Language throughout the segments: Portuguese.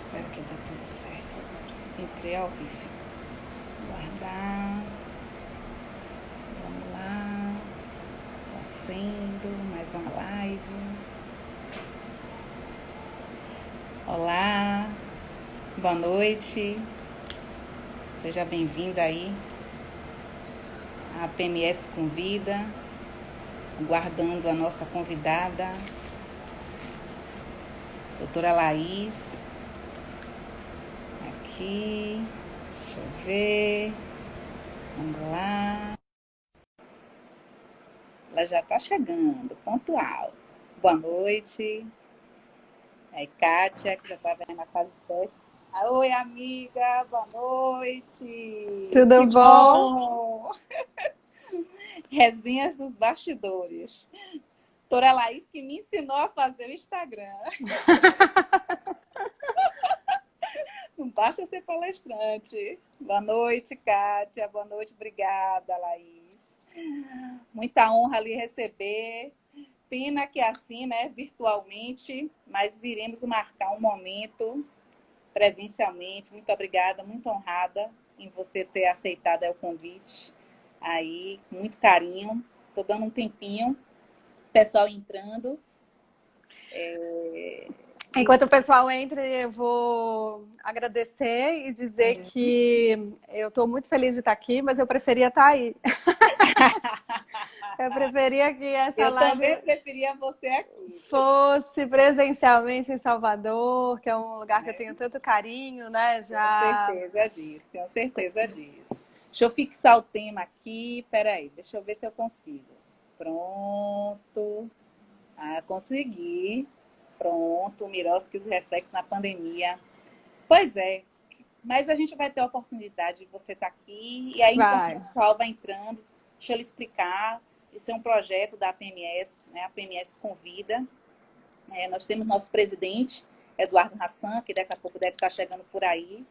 Espero que dê tudo certo agora. Entrei ao vivo. Guardar. Vamos lá. Torcendo. Mais uma live. Olá. Boa noite. Seja bem-vindo aí. A PMS Convida. Aguardando a nossa convidada, doutora Laís. Aqui. Deixa eu ver. Vamos lá. Ela já está chegando, pontual. Boa noite. Aí, Kátia, que já está vendo a fase de teste. Oi, amiga, boa noite. Tudo Que bom? bom. Resenhas dos bastidores. Doutora Laís que me ensinou a fazer o Instagram. Não basta ser palestrante. Boa noite, Kátia. Boa noite, obrigada, Laís. Muita honra lhe receber. Pena que é assim, né, virtualmente, mas iremos marcar um momento presencialmente. Muito obrigada, muito honrada em você ter aceitado o convite. Aí, com muito carinho. Estou dando um tempinho. Pessoal entrando. Enquanto o pessoal entra, eu vou agradecer e dizer que eu estou muito feliz de estar aqui, mas eu preferia estar aí. Eu preferia que essa Eu também live preferia você aqui. fosse presencialmente em Salvador, que é um lugar que eu tenho tanto carinho, né? Tenho Já. certeza disso, tenho certeza disso. Deixa eu fixar o tema aqui. Peraí, deixa eu ver se eu consigo. Pronto. Ah, consegui. Pronto. Miroski, os reflexos na pandemia. Pois é, mas a gente vai ter a oportunidade de você estar aqui. E aí, enquanto o Vai. pessoal vai entrando, deixa eu lhe explicar. Esse é um projeto da PMS, né? A PMS Convida. Nós temos nosso presidente, Eduardo Hassan, que daqui a pouco deve estar chegando por aí.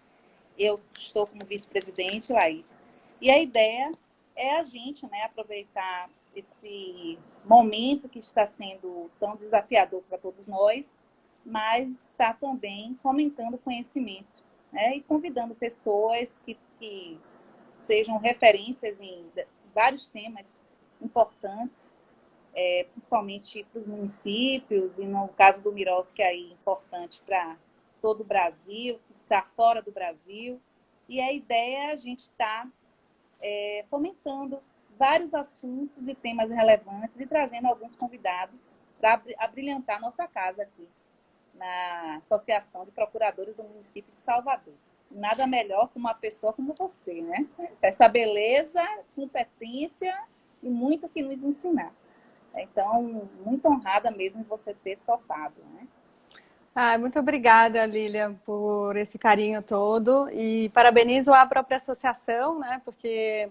Eu estou como vice-presidente, Laís. E a ideia é a gente, né, aproveitar esse momento que está sendo tão desafiador para todos nós, mas está também fomentando conhecimento, né, e convidando pessoas que sejam referências em vários temas importantes, principalmente para os municípios, e no caso do Miros, que é aí importante para todo o Brasil, que está fora do Brasil. E a ideia é a gente estar fomentando vários assuntos e temas relevantes e trazendo alguns convidados para abrilhantar a nossa casa aqui, na Associação de Procuradores do Município de Salvador. Nada melhor que uma pessoa como você, né? Essa beleza, competência e muito que nos ensinar. Então, muito honrada mesmo de você ter topado, né? Muito obrigada, Lilian, por esse carinho todo e parabenizo a própria associação, né? Porque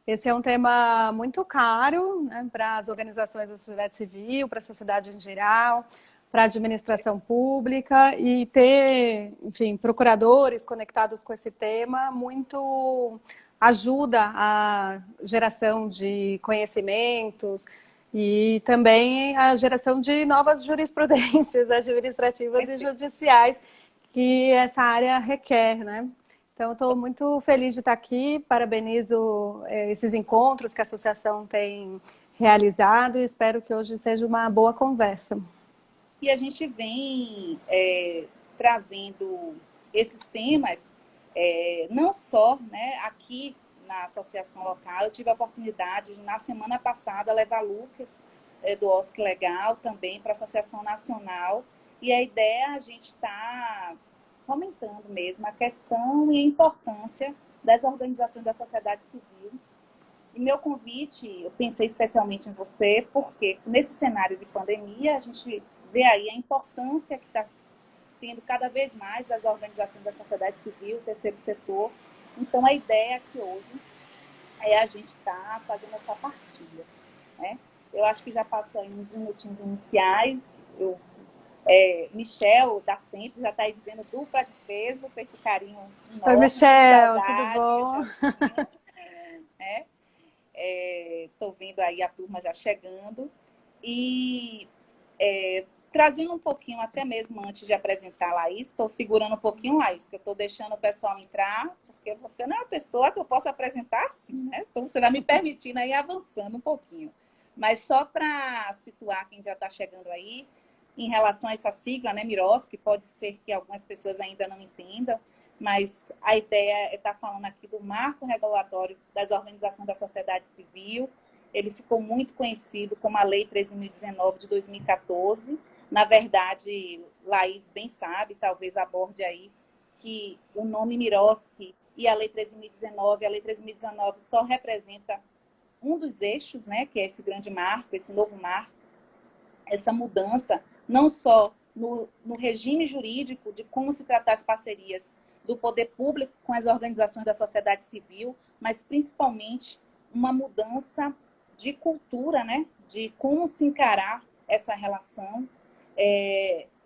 esse é um tema muito caro, né, para as organizações da sociedade civil, para a sociedade em geral, para a administração pública e ter, enfim, procuradores conectados com esse tema muito ajuda a geração de conhecimentos e também a geração de novas jurisprudências administrativas e judiciais que essa área requer, né? Então, estou muito feliz de estar aqui, parabenizo esses encontros que a associação tem realizado e espero que hoje seja uma boa conversa. E a gente vem trazendo esses temas, não só, né, aqui na associação local. Eu tive a oportunidade de, na semana passada, levar Lucas do OSC Legal também para a Associação Nacional. E a ideia é a gente estar fomentando mesmo a questão e a importância das organizações da sociedade civil. E meu convite, eu pensei especialmente em você, porque nesse cenário de pandemia, a gente vê aí a importância que está tendo cada vez mais as organizações da sociedade civil, o terceiro setor. Então, a ideia aqui hoje é a gente estar fazendo essa partilha, né? Eu acho que já passou uns minutinhos iniciais. Michel da Sempre já está aí dizendo dupla de peso, com esse carinho Oi, enorme, que Michel, tudo saudade, bom? Michelzinho, né? Estou vendo aí a turma já chegando. E trazendo um pouquinho, até mesmo antes de apresentar a Laís, estou segurando um pouquinho, Laís, que eu estou deixando o pessoal entrar, porque você não é uma pessoa que eu possa apresentar assim, né? Então você vai me permitindo aí avançando um pouquinho. Mas só para situar quem já está chegando aí, em relação a essa sigla, né, Miros, que pode ser que algumas pessoas ainda não entendam, mas a ideia é estar falando aqui do marco regulatório das organizações da sociedade civil. Ele ficou muito conhecido como a Lei 13.019 de 2014. Na verdade, Laís bem sabe, talvez aborde aí, que o nome Miroski e a Lei 13.019 só representa um dos eixos, né, que é esse grande marco, esse novo marco, essa mudança, não só no regime jurídico de como se tratar as parcerias do poder público com as organizações da sociedade civil, mas principalmente uma mudança de cultura, né, de como se encarar essa relação,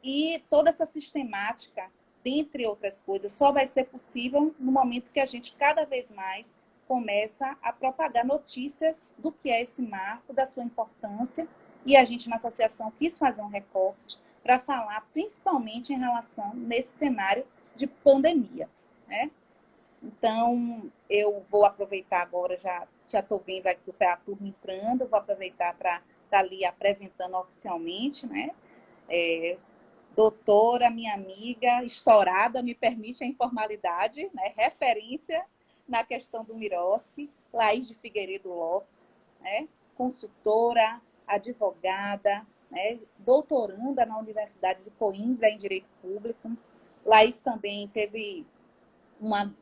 e toda essa sistemática, dentre outras coisas, só vai ser possível no momento que a gente cada vez mais começa a propagar notícias do que é esse marco, da sua importância, e a gente na associação quis fazer um recorte para falar principalmente em relação nesse cenário de pandemia, né? Então, eu vou aproveitar agora, já estou vendo aqui a turma entrando, vou aproveitar para estar ali apresentando oficialmente, né? Doutora, minha amiga, estourada, me permite a informalidade, né? Referência na questão do Miroski, Laís de Figueiredo Lopes, né? Consultora, advogada, né? Doutoranda na Universidade de Coimbra em Direito Público. Laís também teve uma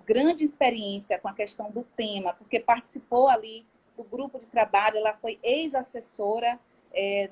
grande experiência com a questão do tema, porque participou ali do grupo de trabalho, ela foi ex-assessora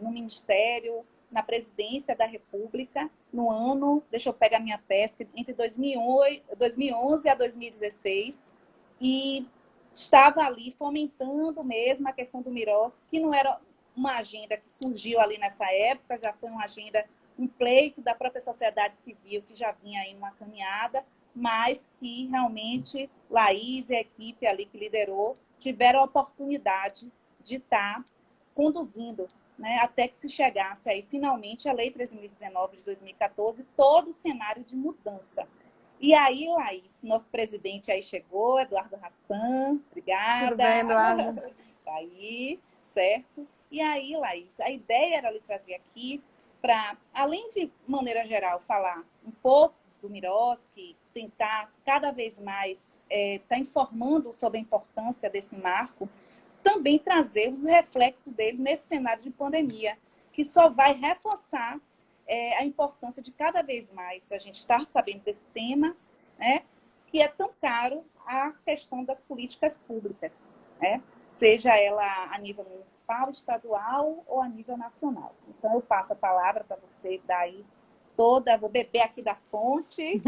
no Ministério, na Presidência da República, no ano, deixa eu pegar minha pesca, entre 2011 a 2016, e estava ali fomentando mesmo a questão do Miros, que não era uma agenda que surgiu ali nessa época, já foi uma agenda, um pleito da própria sociedade civil, que já vinha aí numa caminhada, mas que realmente Laís e a equipe ali que liderou tiveram a oportunidade de estar conduzindo, né, até que se chegasse aí finalmente a Lei 13.019 de 2014, todo o cenário de mudança. E aí, Laís, nosso presidente aí chegou, Eduardo Hassan, obrigada. Tudo bem, Eduardo? Tá aí, certo? E aí, Laís, a ideia era lhe trazer aqui para, além de maneira geral, falar um pouco do Miroski, tentar cada vez mais estar informando sobre a importância desse marco, também trazer os reflexos dele nesse cenário de pandemia, que só vai reforçar a importância de cada vez mais a gente estar sabendo desse tema, né, que é tão caro a questão das políticas públicas, né, seja ela a nível municipal, estadual ou a nível nacional. Então, eu passo a palavra para você dar aí vou beber aqui da fonte,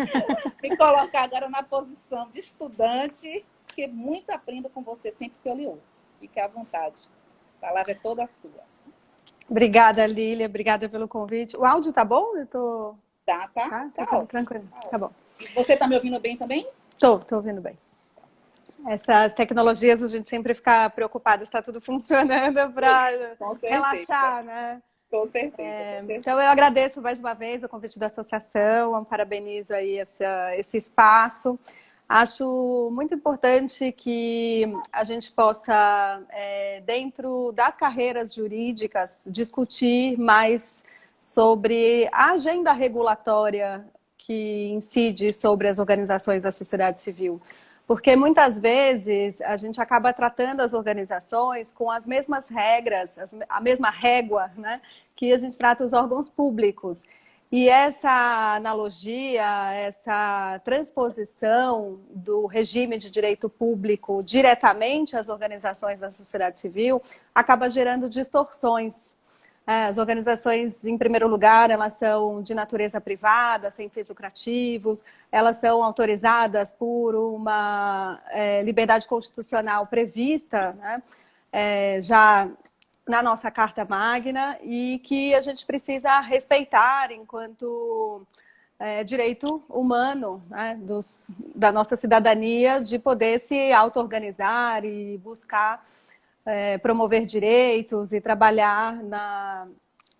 me colocar agora na posição de estudante, porque muito aprendo com você sempre que eu lhe ouço. Fique à vontade. A palavra é toda sua. Obrigada, Lília. Obrigada pelo convite. O áudio tá bom? Eu tô... Tá tudo tranquilo. Tá bom. E você tá me ouvindo bem também? Tô ouvindo bem. Essas tecnologias a gente sempre fica preocupado, está tudo funcionando para relaxar, né? Com certeza. Então, eu agradeço mais uma vez o convite da associação, parabenizo aí esse espaço. Acho muito importante que a gente possa, dentro das carreiras jurídicas, discutir mais sobre a agenda regulatória que incide sobre as organizações da sociedade civil. Porque muitas vezes a gente acaba tratando as organizações com as mesmas regras, a mesma régua, né, que a gente trata os órgãos públicos. E essa analogia, essa transposição do regime de direito público diretamente às organizações da sociedade civil acaba gerando distorções. As organizações, em primeiro lugar, elas são de natureza privada, sem fins lucrativos, elas são autorizadas por uma liberdade constitucional prevista, né, já na nossa Carta Magna, e que a gente precisa respeitar enquanto direito humano, né, da nossa cidadania, de poder se auto-organizar e buscar promover direitos e trabalhar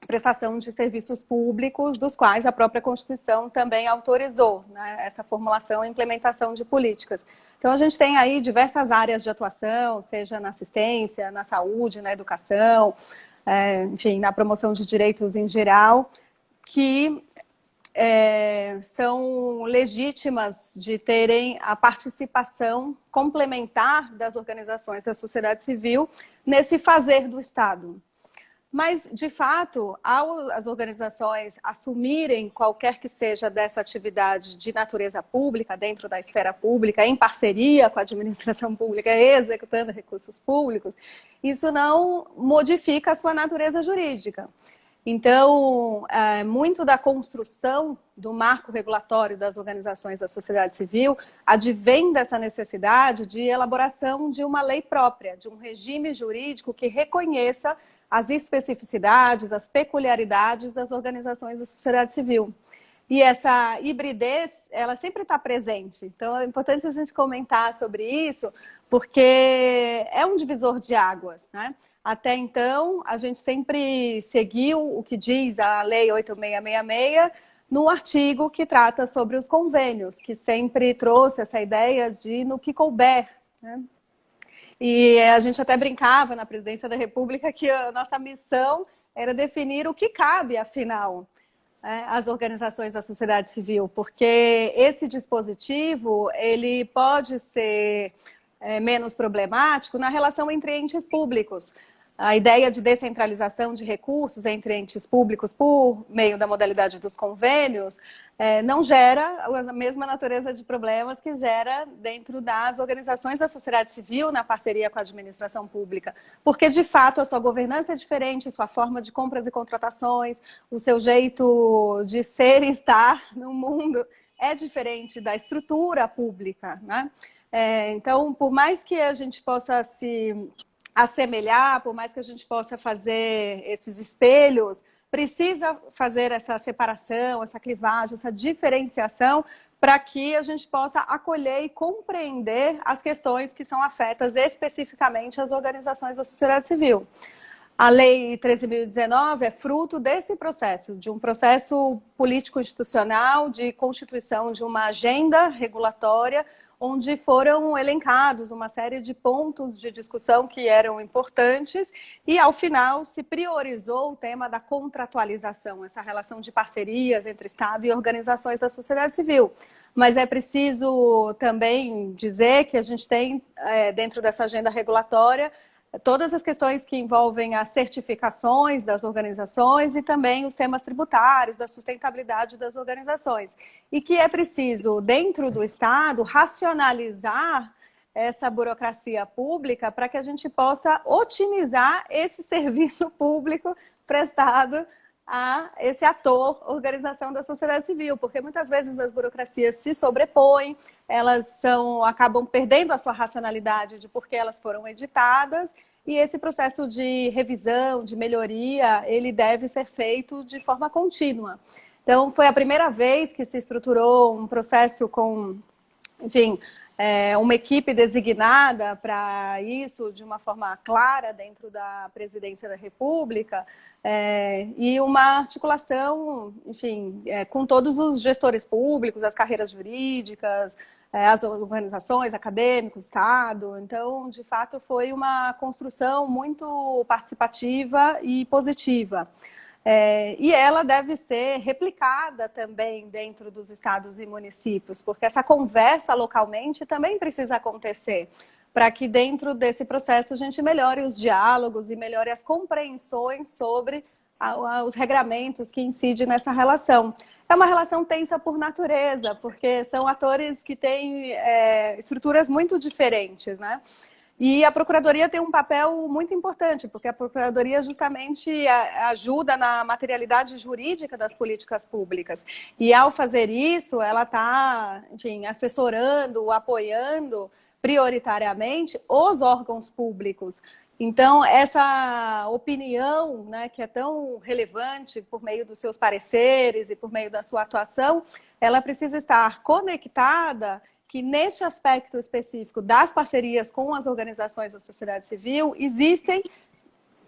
prestação de serviços públicos, dos quais a própria Constituição também autorizou, né, essa formulação e implementação de políticas. Então, a gente tem aí diversas áreas de atuação, seja na assistência, na saúde, na educação, enfim, na promoção de direitos em geral, que são legítimas de terem a participação complementar das organizações da sociedade civil nesse fazer do Estado. Mas, de fato, ao as organizações assumirem qualquer que seja dessa atividade de natureza pública, dentro da esfera pública, em parceria com a administração pública, executando recursos públicos, isso não modifica a sua natureza jurídica. Então, muito da construção do marco regulatório das organizações da sociedade civil advém dessa necessidade de elaboração de uma lei própria, de um regime jurídico que reconheça as especificidades, as peculiaridades das organizações da sociedade civil. E essa hibridez, ela sempre está presente. Então, é importante a gente comentar sobre isso, porque é um divisor de águas, né? Até então, a gente sempre seguiu o que diz a Lei 8666 no artigo que trata sobre os convênios, que sempre trouxe essa ideia de no que couber, né? E a gente até brincava na Presidência da República que a nossa missão era definir o que cabe, afinal, às organizações da sociedade civil, porque esse dispositivo ele pode ser menos problemático na relação entre entes públicos. A ideia de descentralização de recursos entre entes públicos por meio da modalidade dos convênios não gera a mesma natureza de problemas que gera dentro das organizações da sociedade civil na parceria com a administração pública. Porque, de fato, a sua governança é diferente, sua forma de compras e contratações, o seu jeito de ser e estar no mundo é diferente da estrutura pública, né? Então, por mais que a gente possa se assemelhar, por mais que a gente possa fazer esses espelhos, precisa fazer essa separação, essa clivagem, essa diferenciação para que a gente possa acolher e compreender as questões que são afetas especificamente às organizações da sociedade civil. A Lei 13.019 é fruto desse processo, de um processo político-institucional de constituição de uma agenda regulatória onde foram elencados uma série de pontos de discussão que eram importantes e, ao final, se priorizou o tema da contratualização, essa relação de parcerias entre Estado e organizações da sociedade civil. Mas é preciso também dizer que a gente tem, dentro dessa agenda regulatória, todas as questões que envolvem as certificações das organizações e também os temas tributários, da sustentabilidade das organizações. E que é preciso, dentro do Estado, racionalizar essa burocracia pública para que a gente possa otimizar esse serviço público prestado a esse ator, organização da sociedade civil, porque muitas vezes as burocracias se sobrepõem, elas acabam perdendo a sua racionalidade de por que elas foram editadas, e esse processo de revisão, de melhoria, ele deve ser feito de forma contínua. Então, foi a primeira vez que se estruturou um processo com, enfim, uma equipe designada para isso de uma forma clara dentro da Presidência da República e uma articulação, enfim, com todos os gestores públicos, as carreiras jurídicas, as organizações, acadêmicos, Estado. Então, de fato, foi uma construção muito participativa e positiva. E ela deve ser replicada também dentro dos estados e municípios, porque essa conversa localmente também precisa acontecer, para que dentro desse processo a gente melhore os diálogos e melhore as compreensões sobre os regramentos que incidem nessa relação. É uma relação tensa por natureza, porque são atores que têm estruturas muito diferentes, né? E a Procuradoria tem um papel muito importante, porque a Procuradoria justamente ajuda na materialidade jurídica das políticas públicas. E ao fazer isso, ela está, enfim, assessorando, apoiando prioritariamente os órgãos públicos. Então, essa opinião, né, que é tão relevante por meio dos seus pareceres e por meio da sua atuação, ela precisa estar conectada que neste aspecto específico das parcerias com as organizações da sociedade civil existem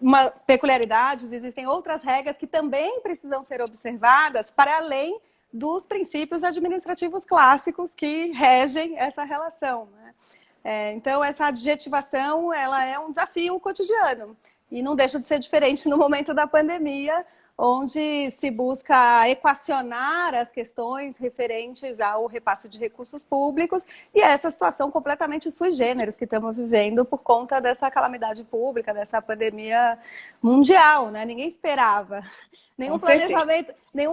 uma peculiaridades, existem outras regras que também precisam ser observadas para além dos princípios administrativos clássicos que regem essa relação, né? Então, essa adjetivação, ela é um desafio cotidiano e não deixa de ser diferente no momento da pandemia, onde se busca equacionar as questões referentes ao repasse de recursos públicos e essa situação completamente sui generis que estamos vivendo por conta dessa calamidade pública, dessa pandemia mundial, né? Ninguém esperava. Nenhum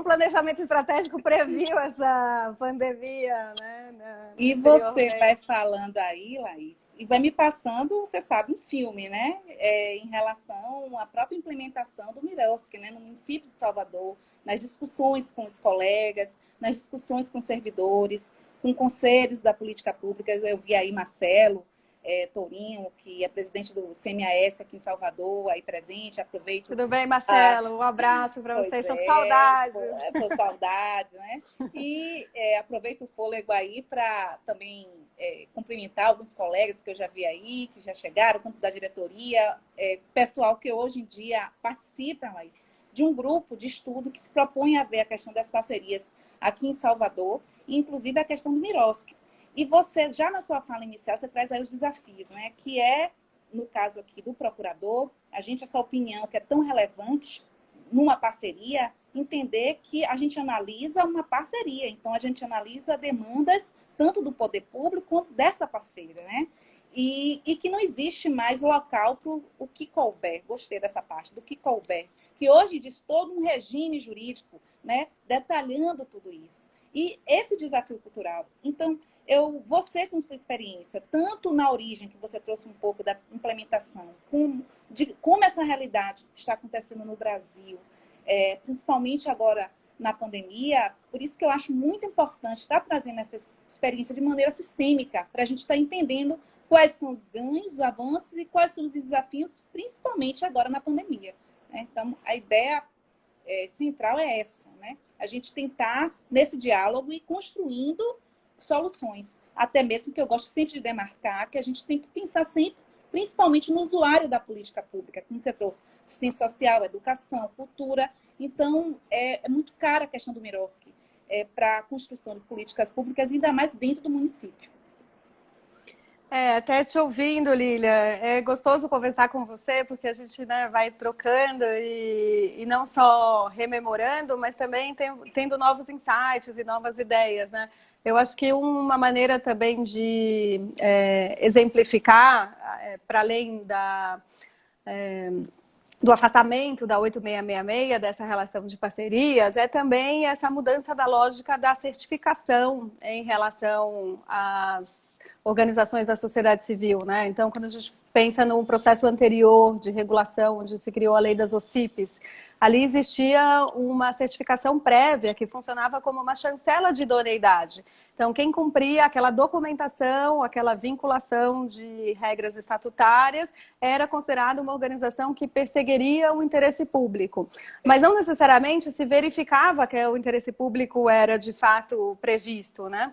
planejamento estratégico previu essa pandemia, né? E você vai falando aí, Laís, e vai me passando, você sabe, um filme, né? Em relação à própria implementação do Miroski, né? No município de Salvador, nas discussões com os colegas, nas discussões com servidores, com conselhos da política pública. Eu vi aí Marcelo Tourinho, que é presidente do CMAS aqui em Salvador, aí presente, aproveito. Tudo bem, Marcelo? Um abraço para vocês, estou com saudades. Estou com saudades, né? E aproveito o fôlego aí para também cumprimentar alguns colegas que eu já vi aí, que já chegaram, tanto da diretoria, pessoal que hoje em dia participa, Laís, de um grupo de estudo que se propõe a ver a questão das parcerias aqui em Salvador, e inclusive a questão do Miroski. E você, já na sua fala inicial, você traz aí os desafios, né? Que no caso aqui do procurador, essa opinião que é tão relevante numa parceria, entender que a gente analisa uma parceria. Então, a gente analisa demandas tanto do poder público quanto dessa parceira, né? E que não existe mais local para o que couber. Gostei dessa parte, do que couber. Que hoje diz todo um regime jurídico, né? Detalhando tudo isso. E esse desafio cultural. Então, você com sua experiência, tanto na origem, que você trouxe um pouco da implementação, como essa realidade está acontecendo no Brasil, principalmente agora na pandemia, por isso que eu acho muito importante estar trazendo essa experiência de maneira sistêmica, para a gente estar entendendo quais são os ganhos, os avanços e quais são os desafios, principalmente agora na pandemia, né? Então, a ideia central é essa, né? A gente tentar, nesse diálogo, ir construindo soluções. Até mesmo que eu gosto sempre de demarcar que a gente tem que pensar sempre, principalmente no usuário da política pública, como você trouxe, assistência social, educação, cultura. Então, é muito cara a questão do Miroski para a construção de políticas públicas, ainda mais dentro do município. Até te ouvindo, Lília, é gostoso conversar com você, porque a gente, né, vai trocando e não só rememorando, mas também tendo novos insights e novas ideias, né? Eu acho que uma maneira também de exemplificar, para além do afastamento da 8666, dessa relação de parcerias, é também essa mudança da lógica da certificação em relação às organizações da sociedade civil, né? Então, quando a gente pensa no processo anterior de regulação, onde se criou a lei das OCIPs, ali existia uma certificação prévia que funcionava como uma chancela de idoneidade. Então, quem cumpria aquela documentação, aquela vinculação de regras estatutárias, era considerado uma organização que perseguiria o interesse público. Mas não necessariamente se verificava que o interesse público era de fato previsto, né?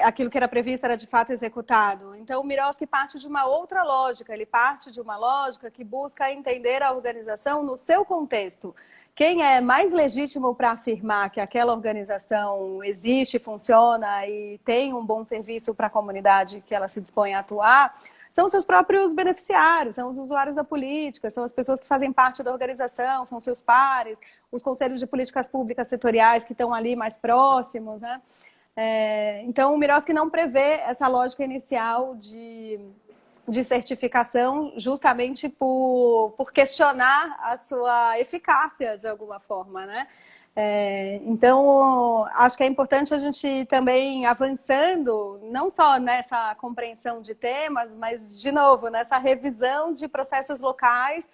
Aquilo que era previsto era de fato executado. Então, o Miroski parte de uma outra lógica, ele parte de uma lógica que busca entender a organização no seu contexto. Quem é mais legítimo para afirmar que aquela organização existe, funciona e tem um bom serviço para a comunidade que ela se dispõe a atuar, são seus próprios beneficiários, são os usuários da política, são as pessoas que fazem parte da organização, são seus pares, os conselhos de políticas públicas setoriais que estão ali mais próximos, né? Então, o Miroski não prevê essa lógica inicial de certificação justamente por questionar a sua eficácia de alguma forma, né? Então, acho que é importante a gente também avançando, não só nessa compreensão de temas, mas, de novo, nessa revisão de processos locais,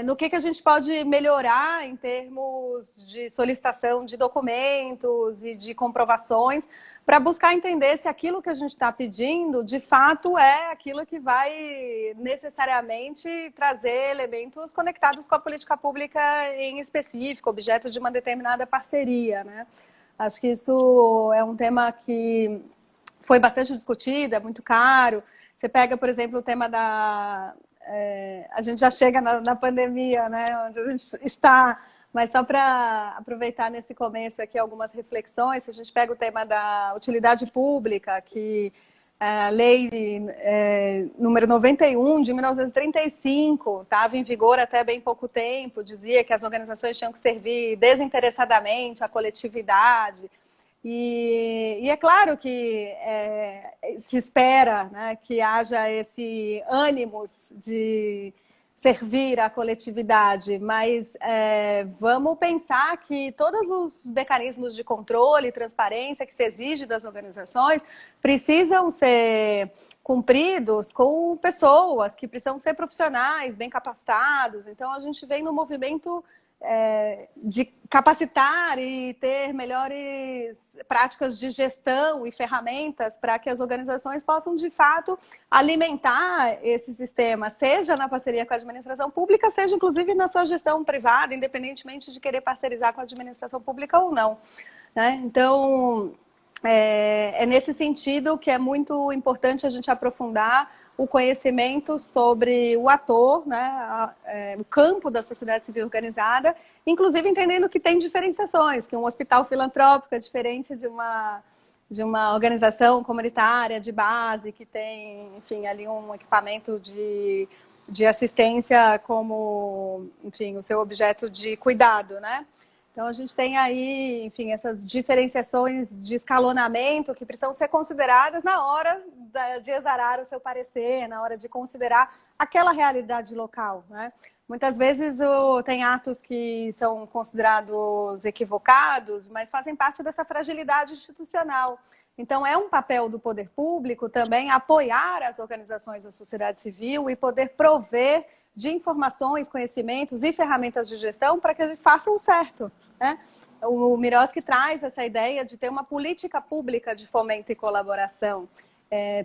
no que a gente pode melhorar em termos de solicitação de documentos e de comprovações, para buscar entender se aquilo que a gente está pedindo, de fato, é aquilo que vai necessariamente trazer elementos conectados com a política pública em específico, objeto de uma determinada parceria, né? Acho que isso é um tema que foi bastante discutido, é muito caro. Você pega, por exemplo, o tema a gente já chega na pandemia, né, onde a gente está, mas só para aproveitar nesse começo aqui algumas reflexões, se a gente pega o tema da utilidade pública, que a lei número 91 de 1935 estava em vigor até bem pouco tempo, dizia que as organizações tinham que servir desinteressadamente à coletividade. E é claro que se espera, né, que haja esse ânimos de servir à coletividade, mas vamos pensar que todos os mecanismos de controle e transparência que se exige das organizações precisam ser cumpridos com pessoas que precisam ser profissionais, bem capacitados. Então, a gente vem no movimento de capacitar e ter melhores práticas de gestão e ferramentas para que as organizações possam, de fato, alimentar esse sistema, seja na parceria com a administração pública, seja, inclusive, na sua gestão privada, independentemente de querer parcerizar com a administração pública ou não, né? Então, é nesse sentido que é muito importante a gente aprofundar o conhecimento sobre o ator, né, o campo da sociedade civil organizada, inclusive entendendo que tem diferenciações, que um hospital filantrópico é diferente de uma organização comunitária de base, que tem, enfim, ali um equipamento de assistência como, enfim, o seu objeto de cuidado, né? Então, a gente tem aí, enfim, essas diferenciações de escalonamento que precisam ser consideradas na hora de exarar o seu parecer, na hora de considerar aquela realidade local, né? Muitas vezes tem atos que são considerados equivocados, mas fazem parte dessa fragilidade institucional. Então, é um papel do poder público também apoiar as organizações da sociedade civil e poder prover de informações, conhecimentos e ferramentas de gestão para que eles façam o certo, né? O Miroski traz essa ideia de ter uma política pública de fomento e colaboração,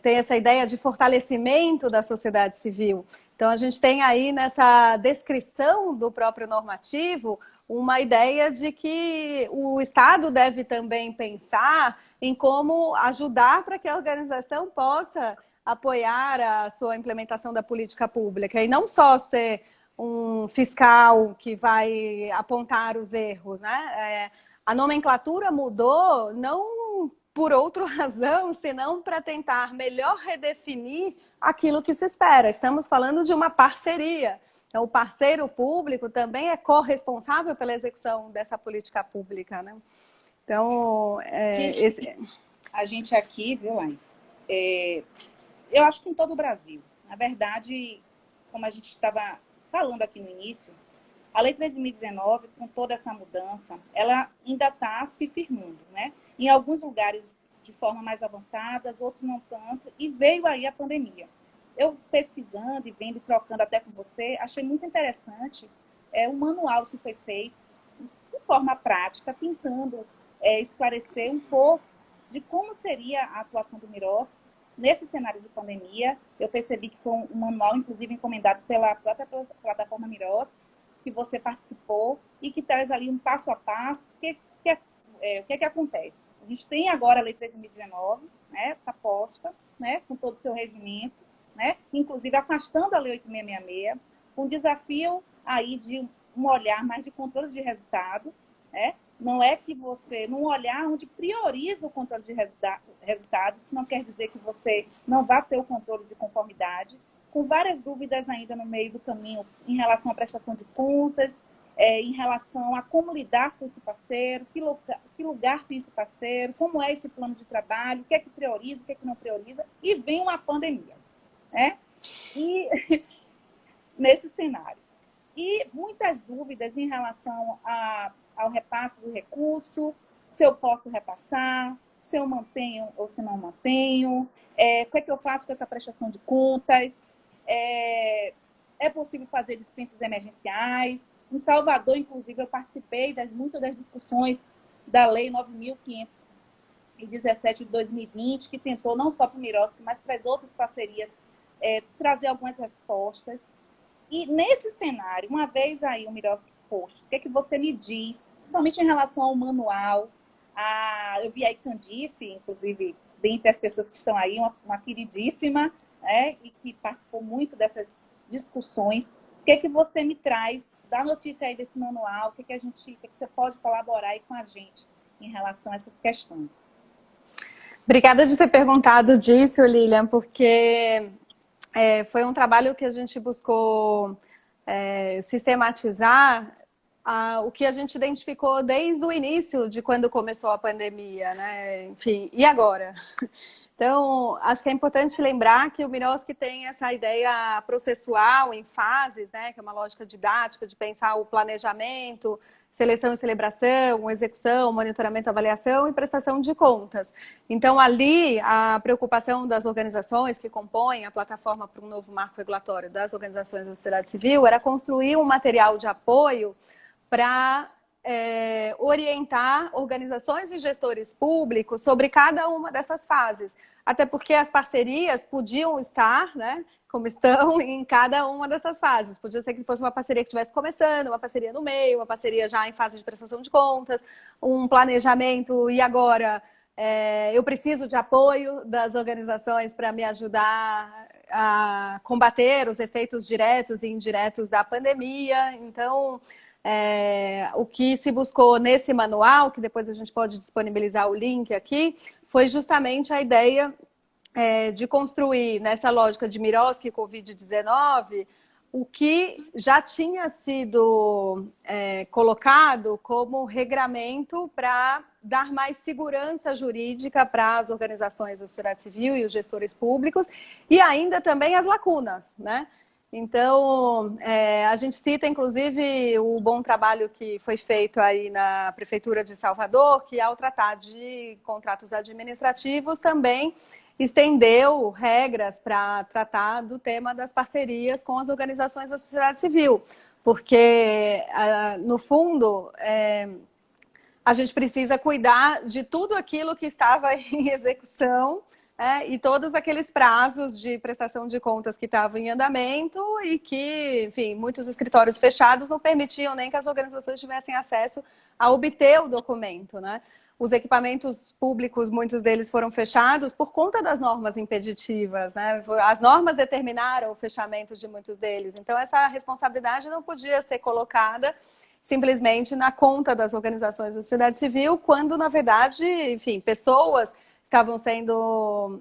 tem essa ideia de fortalecimento da sociedade civil. Então, a gente tem aí nessa descrição do próprio normativo uma ideia de que o Estado deve também pensar em como ajudar para que a organização possa apoiar a sua implementação da política pública e não só ser um fiscal que vai apontar os erros, né? A nomenclatura mudou não por outra razão, senão para tentar melhor redefinir aquilo que se espera. Estamos falando de uma parceria. Então, o parceiro público também é corresponsável pela execução dessa política pública, né? Então, a gente aqui, viu, Laís? Eu acho que em todo o Brasil. Na verdade, como a gente estava falando aqui no início, a Lei 13.019, com toda essa mudança, ela ainda está se firmando, né? Em alguns lugares de forma mais avançada, outros não tanto, e veio aí a pandemia. Eu pesquisando e vendo, trocando até com você, achei muito interessante o manual que foi feito de forma prática, tentando esclarecer um pouco de como seria a atuação do Miroski nesse cenário de pandemia. Eu percebi que foi um manual, inclusive, encomendado pela própria plataforma Miroski, que você participou e que traz ali um passo a passo. O que acontece? A gente tem agora a Lei 13.019, né, está posta, né, com todo o seu regimento, né, inclusive afastando a Lei 8.666, um desafio aí de um olhar mais de controle de resultado, né? Não é que você, num olhar onde prioriza o controle de resultados, isso não quer dizer que você não vá ter o controle de conformidade, com várias dúvidas ainda no meio do caminho em relação à prestação de contas, em relação a como lidar com esse parceiro, que lugar tem esse parceiro, como é esse plano de trabalho, o que é que prioriza, o que é que não prioriza, e vem uma pandemia, né? E nesse cenário. E muitas dúvidas em relação ao repasse do recurso, se eu posso repassar, se eu mantenho ou se não mantenho, o que é que eu faço com essa prestação de contas, é possível fazer dispensas emergenciais. Em Salvador, inclusive, eu participei muito das discussões da Lei 9.517 de 2020, que tentou, não só para o Miroski, mas para as outras parcerias, trazer algumas respostas. E nesse cenário, uma vez aí o Miroski posto, o que é que você me diz, principalmente em relação ao manual? Eu vi aí Candice, inclusive, dentre as pessoas que estão aí, uma queridíssima, e que participou muito dessas discussões. O que você me traz da notícia aí desse manual? O que você pode colaborar aí com a gente em relação a essas questões? Obrigada de ter perguntado disso, Lilian, porque foi um trabalho que a gente buscou sistematizar o que a gente identificou desde o início de quando começou a pandemia, né? Enfim, e agora? Então, acho que é importante lembrar que o Miroski tem essa ideia processual em fases, né? Que é uma lógica didática de pensar o planejamento, seleção e celebração, execução, monitoramento, avaliação e prestação de contas. Então, ali, a preocupação das organizações que compõem a plataforma para um novo marco regulatório das organizações da sociedade civil era construir um material de apoio para orientar organizações e gestores públicos sobre cada uma dessas fases. Até porque as parcerias podiam estar, né, como estão em cada uma dessas fases. Podia ser que fosse uma parceria que estivesse começando, uma parceria no meio, uma parceria já em fase de prestação de contas, um planejamento e agora eu preciso de apoio das organizações para me ajudar a combater os efeitos diretos e indiretos da pandemia. Então, o que se buscou nesse manual, que depois a gente pode disponibilizar o link aqui, foi justamente a ideia de construir, nessa lógica de Miroski e Covid-19, o que já tinha sido colocado como regramento para dar mais segurança jurídica para as organizações da sociedade civil e os gestores públicos, e ainda também as lacunas, né? Então, a gente cita, inclusive, o bom trabalho que foi feito aí na Prefeitura de Salvador, que ao tratar de contratos administrativos também estendeu regras para tratar do tema das parcerias com as organizações da sociedade civil, porque, no fundo, a gente precisa cuidar de tudo aquilo que estava em execução, e todos aqueles prazos de prestação de contas que estavam em andamento e que, enfim, muitos escritórios fechados não permitiam nem que as organizações tivessem acesso a obter o documento, né? Os equipamentos públicos, muitos deles foram fechados por conta das normas impeditivas, né? As normas determinaram o fechamento de muitos deles. Então, essa responsabilidade não podia ser colocada simplesmente na conta das organizações da sociedade civil, quando, na verdade, enfim, pessoas estavam sendo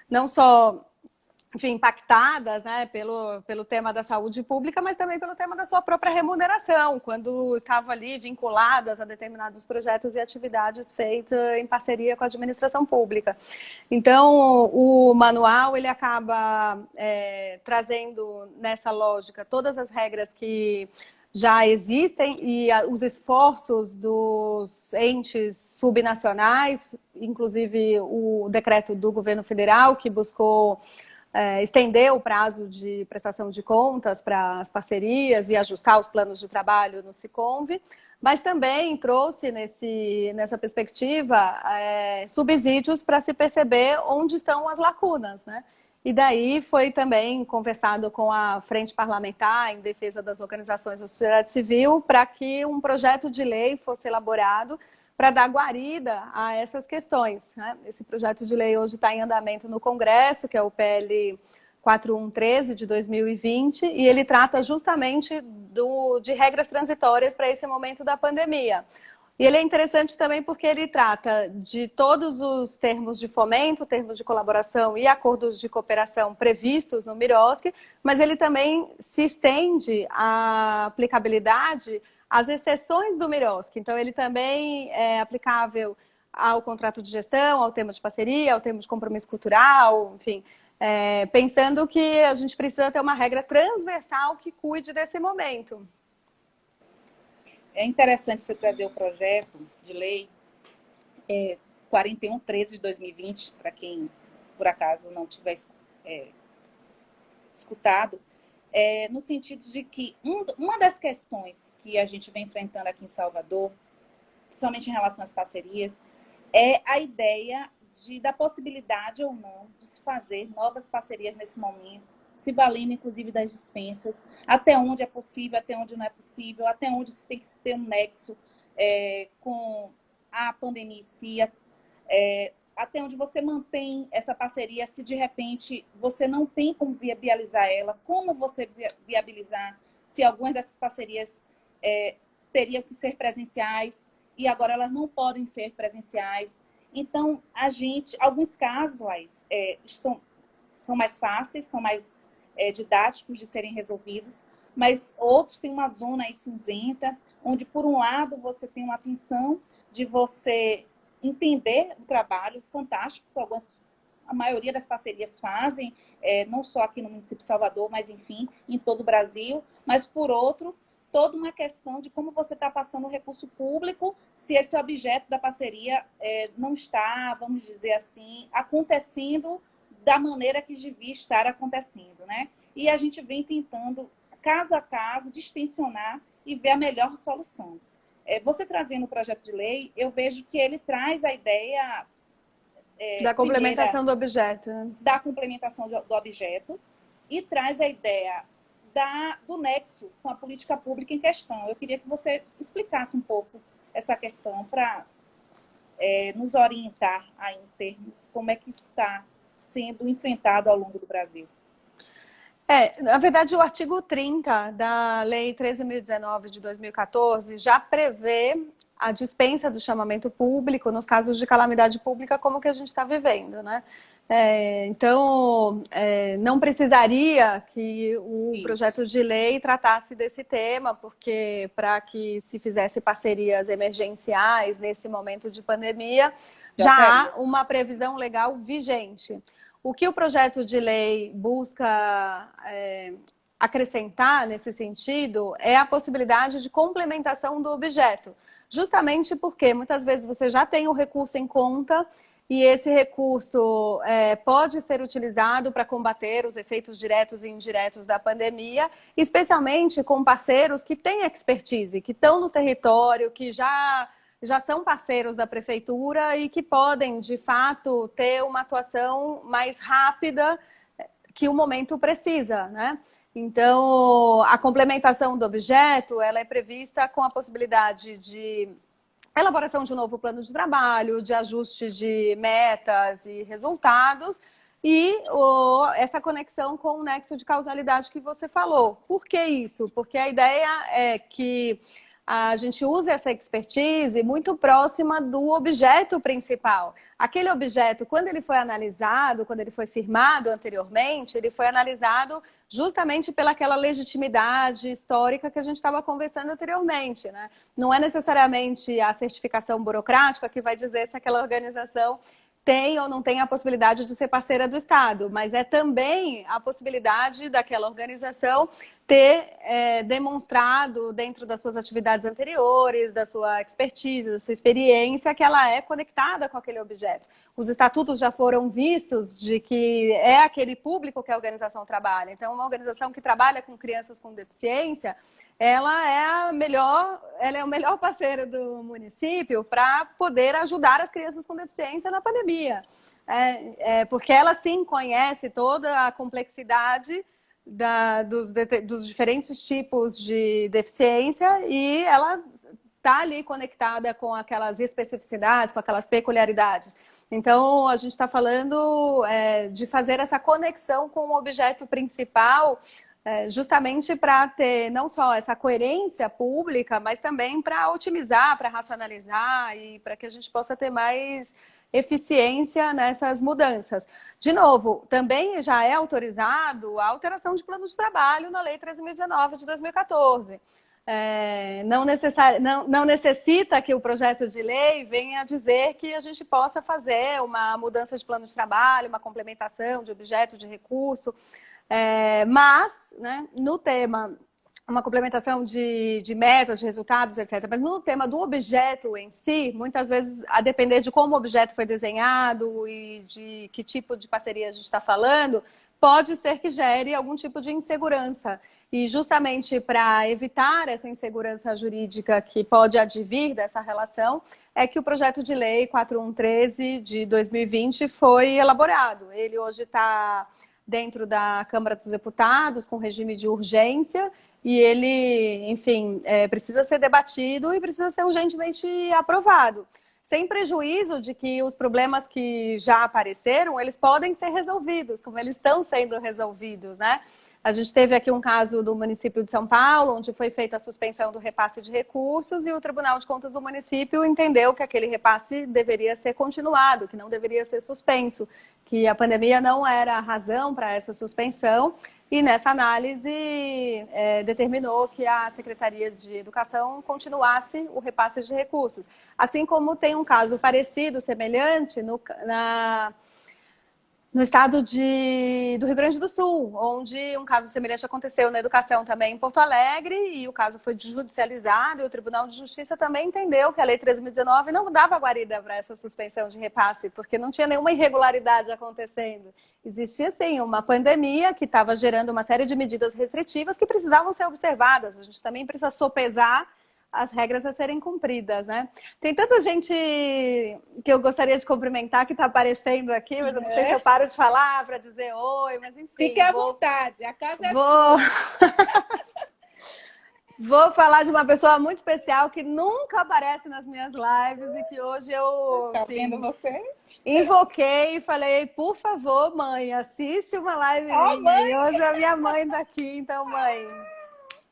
não só, enfim, impactadas, né, pelo tema da saúde pública, mas também pelo tema da sua própria remuneração, quando estavam ali vinculadas a determinados projetos e atividades feitas em parceria com a administração pública. Então, o manual ele acaba trazendo nessa lógica todas as regras que já existem e os esforços dos entes subnacionais, inclusive o decreto do governo federal que buscou estender o prazo de prestação de contas para as parcerias e ajustar os planos de trabalho no Siconv, mas também trouxe nessa perspectiva subsídios para se perceber onde estão as lacunas, né? E daí foi também conversado com a Frente Parlamentar em Defesa das Organizações da Sociedade Civil para que um projeto de lei fosse elaborado para dar guarida a essas questões, né? Esse projeto de lei hoje está em andamento no Congresso, que é o PL 4113 de 2020, e ele trata justamente de regras transitórias para esse momento da pandemia. E ele é interessante também porque ele trata de todos os termos de fomento, termos de colaboração e acordos de cooperação previstos no Miroski, mas ele também se estende a aplicabilidade às exceções do Miroski. Então, ele também é aplicável ao contrato de gestão, ao termo de parceria, ao termo de compromisso cultural, enfim, pensando que a gente precisa ter uma regra transversal que cuide desse momento. É interessante você trazer o projeto de lei 4113 de 2020, para quem, por acaso, não tiver escutado, no sentido de que uma das questões que a gente vem enfrentando aqui em Salvador, principalmente em relação às parcerias, é a ideia da possibilidade ou não de se fazer novas parcerias nesse momento, se valendo, inclusive, das dispensas, até onde é possível, até onde não é possível, até onde se tem que ter um nexo com a pandemia em si. até onde você mantém essa parceria, se de repente você não tem como viabilizar ela, como você viabilizar, se algumas dessas parcerias teriam que ser presenciais e agora elas não podem ser presenciais. Então, alguns casos, Laís, são mais fáceis, são mais didáticos de serem resolvidos, mas outros têm uma zona aí cinzenta, onde, por um lado, você tem uma atenção de você entender o trabalho fantástico que a maioria das parcerias fazem, não só aqui no município de Salvador, mas, enfim, em todo o Brasil, mas, por outro, toda uma questão de como você está passando o recurso público, se esse objeto da parceria não está, vamos dizer assim, acontecendo da maneira que devia estar acontecendo, né? E a gente vem tentando, caso a caso, distensionar e ver a melhor solução. Você trazendo o projeto de lei, eu vejo que ele traz a ideia... da complementação do objeto. Né? Da complementação do objeto e traz a ideia do nexo com a política pública em questão. Eu queria que você explicasse um pouco essa questão para nos orientar aí em termos como é que isso está sendo enfrentado ao longo do Brasil. Na verdade, o artigo 30 da Lei 13.019 de 2014 já prevê a dispensa do chamamento público nos casos de calamidade pública como que a gente está vivendo, né? Então, não precisaria que o projeto de lei tratasse desse tema, porque para que se fizesse parcerias emergenciais nesse momento de pandemia, já há uma previsão legal vigente. O que o projeto de lei busca acrescentar nesse sentido é a possibilidade de complementação do objeto, justamente porque muitas vezes você já tem o recurso em conta e esse recurso pode ser utilizado para combater os efeitos diretos e indiretos da pandemia, especialmente com parceiros que têm expertise, que estão no território, que já são parceiros da prefeitura e que podem, de fato, ter uma atuação mais rápida que o momento precisa, né? Então, a complementação do objeto, ela é prevista com a possibilidade de elaboração de um novo plano de trabalho, de ajuste de metas e resultados e essa conexão com o nexo de causalidade que você falou. Por que isso? Porque a ideia é que a gente use essa expertise muito próxima do objeto principal. Aquele objeto, quando ele foi analisado, quando ele foi firmado anteriormente, ele foi analisado justamente pelaquela legitimidade histórica que a gente estava conversando anteriormente, né? Não é necessariamente a certificação burocrática que vai dizer se aquela organização tem ou não tem a possibilidade de ser parceira do Estado, mas é também a possibilidade daquela organização ter demonstrado dentro das suas atividades anteriores, da sua expertise, da sua experiência, que ela é conectada com aquele objeto. Os estatutos já foram vistos de que é aquele público que a organização trabalha. Então, uma organização que trabalha com crianças com deficiência, ela é o melhor parceiro do município para poder ajudar as crianças com deficiência na pandemia. Porque ela sim conhece toda a complexidade dos diferentes tipos de deficiência e ela está ali conectada com aquelas especificidades, com aquelas peculiaridades. Então, a gente está falando de fazer essa conexão com o objeto principal, justamente para ter não só essa coerência pública, mas também para otimizar, para racionalizar e para que a gente possa ter mais eficiência nessas mudanças. De novo, também já é autorizado a alteração de plano de trabalho na Lei 13.019 de 2014. Não necessita que o projeto de lei venha dizer que a gente possa fazer uma mudança de plano de trabalho, uma complementação de objeto, de recurso, mas, né, no tema, uma complementação de metas, de resultados, etc. Mas no tema do objeto em si, muitas vezes, a depender de como o objeto foi desenhado e de que tipo de parceria a gente está falando, pode ser que gere algum tipo de insegurança. E justamente para evitar essa insegurança jurídica que pode advir dessa relação, é que o projeto de lei 4113 de 2020 foi elaborado. Ele hoje está dentro da Câmara dos Deputados, com regime de urgência, e ele, enfim, precisa ser debatido e precisa ser urgentemente aprovado. sem prejuízo de que os problemas que já apareceram, eles podem ser resolvidos, como eles estão sendo resolvidos, né? A gente teve aqui um caso do município de São Paulo, onde foi feita a suspensão do repasse de recursos e o Tribunal de Contas do município entendeu que aquele repasse deveria ser continuado, que não deveria ser suspenso, que a pandemia não era a razão para essa suspensão e nessa análise determinou que a Secretaria de Educação continuasse o repasse de recursos. Assim como tem um caso parecido, semelhante, no estado do Rio Grande do Sul, onde um caso semelhante aconteceu na educação também em Porto Alegre, e o caso foi judicializado, e o Tribunal de Justiça também entendeu que a Lei 3.019 não dava guarida para essa suspensão de repasse, porque não tinha nenhuma irregularidade acontecendo. Existia, sim, uma pandemia que estava gerando uma série de medidas restritivas que precisavam ser observadas. A gente também precisa sopesar as regras a serem cumpridas, né? Tem tanta gente que eu gostaria de cumprimentar que está aparecendo aqui, mas eu não sei se eu paro de falar para dizer oi, mas enfim. Fique à vontade, a casa é sua. Vou falar de uma pessoa muito especial que nunca aparece nas minhas lives e que hoje eu vendo você? Invoquei e falei, por favor, mãe, assiste uma live minha. Mãe. E hoje a minha mãe está aqui, então, mãe...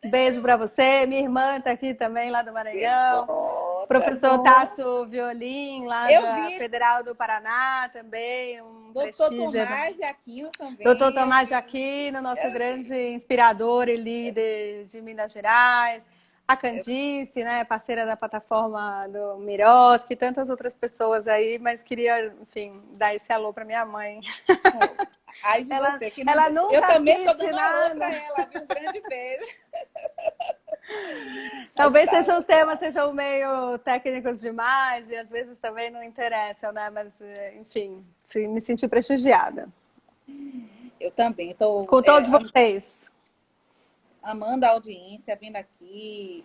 Beijo para você. Minha irmã está aqui também, lá do Maranhão. Professor Tasso Violim, lá da Federal do Paraná também. Doutor Tomás de Aquino também. Doutor Tomás de Aquino, nosso grande inspirador e líder de Minas Gerais. A Candice, né, parceira da plataforma do Miroski, tantas outras pessoas aí, mas queria, enfim, dar esse alô para minha mãe. Ai, de ela, você, que não... ela nunca Eu também estou dando nada. alô para ela, viu? Um grande beijo. Talvez os temas sejam meio técnicos demais e às vezes também não interessam, né? Mas, enfim, me senti prestigiada. Eu também estou... Com todos vocês. Amando a audiência, vindo aqui,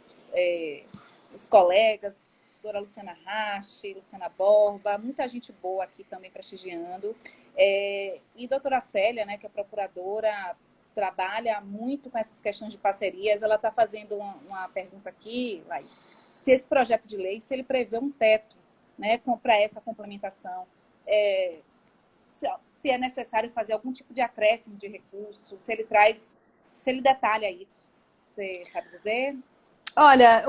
os colegas, doutora Luciana Rache, Luciana Borba, muita gente boa aqui também prestigiando. E doutora Célia, né, que é procuradora, trabalha muito com essas questões de parcerias. Ela está fazendo uma pergunta aqui, Laís, se esse projeto de lei, se ele prevê um teto, né, para essa complementação, se é necessário fazer algum tipo de acréscimo de recursos, se ele detalha isso. Você sabe dizer? Olha,